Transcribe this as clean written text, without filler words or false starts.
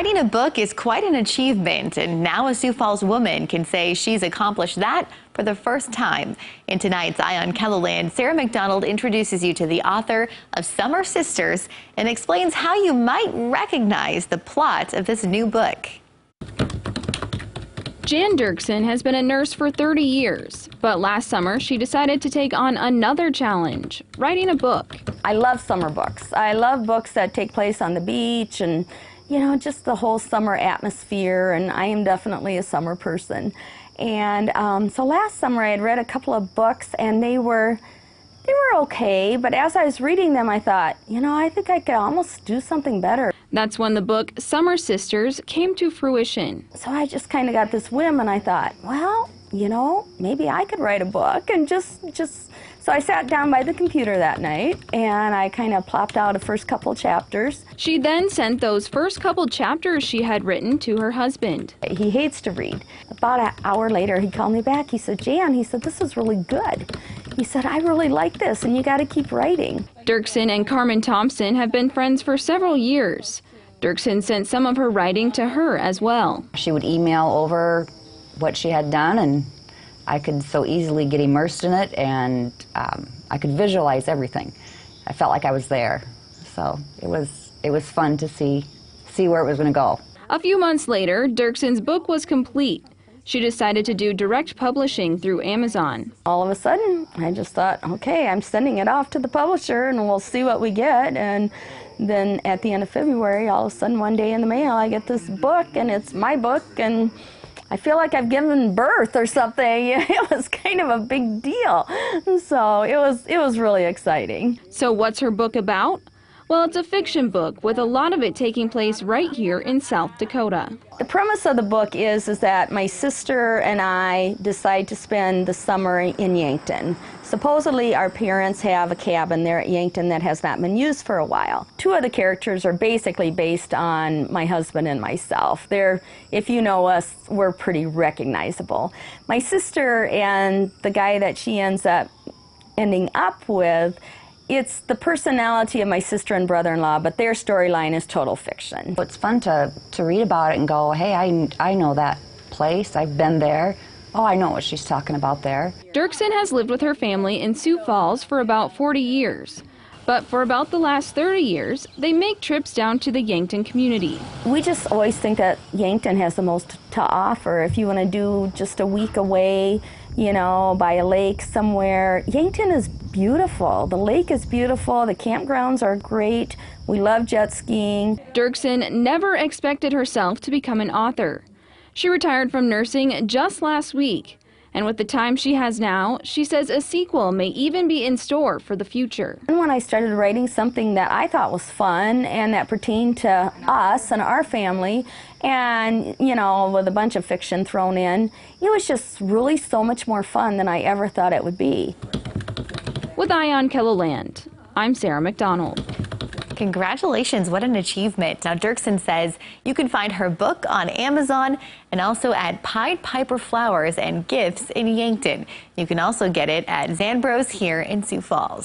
Writing a book is quite an achievement, and now a Sioux Falls woman can say she's accomplished that for the first time. In tonight's Eye on KELOLAND, Sarah McDonald introduces you to the author of Summer Sisters and explains how you might recognize the plot of this new book. Jan Dirksen has been a nurse for 30 years, but last summer she decided to take on another challenge, writing a book. I love summer books. I love books that take place on the beach and, you know, just the whole summer atmosphere, and I am definitely a summer person. And so last summer I had read a couple of books and they were okay, but as I was reading them I thought, you know, I think I could almost do something better. That's when the book Summer Sisters came to fruition. So I just kind of got this whim and I thought, well, you know, maybe I could write a book, and so I sat down by the computer that night and I kind of plopped out the first couple chapters. She then sent those first couple chapters she had written to her husband. He hates to read. About an hour later he called me back. He said, Jan, he said, this is really good. He said, I really like this and you got to keep writing. Dirksen and Carmen Thompson have been friends for several years. Dirksen sent some of her writing to her as well. She would email over what she had done, and I could so easily get immersed in it, and I could visualize everything. I felt like I was there, so it was fun to see where it was going to go. A few months later, Dirksen's book was complete. She decided to do direct publishing through Amazon. All of a sudden, I just thought, okay, I'm sending it off to the publisher and we'll see what we get. And then at the end of February, all of a sudden, one day in the mail, I get this book, and it's my book, and I feel like I've given birth or something. It was kind of a big deal. So it was really exciting. So what's her book about? Well, it's a fiction book with a lot of it taking place right here in South Dakota. The premise of the book is that my sister and I decide to spend the summer in Yankton. Supposedly our parents have a cabin there at Yankton that has not been used for a while. Two of the characters are basically based on my husband and myself. If you know us, we're pretty recognizable. My sister and the guy that she ends up ending up with, it's the personality of my sister and brother-in-law, but their storyline is total fiction. It's fun to read about it and go, hey, I know that place, I've been there. Oh, I know what she's talking about there. Dirksen has lived with her family in Sioux Falls for about 40 years. But for about the last 30 years, they make trips down to the Yankton community. We just always think that Yankton has the most to offer. If you want to do just a week away, you know, by a lake somewhere, Yankton is beautiful. The lake is beautiful, the campgrounds are great, we love jet skiing. Dirksen never expected herself to become an author. She retired from nursing just last week. And with the time she has now, she says a sequel may even be in store for the future. And when I started writing something that I thought was fun and that pertained to us and our family, and, you know, with a bunch of fiction thrown in, it was just really so much more fun than I ever thought it would be. With Eye on KELOLAND, I'm Sarah McDonald. Congratulations, what an achievement. Now, Dirksen says you can find her book on Amazon and also at Pied Piper Flowers and Gifts in Yankton. You can also get it at Zanbro's here in Sioux Falls.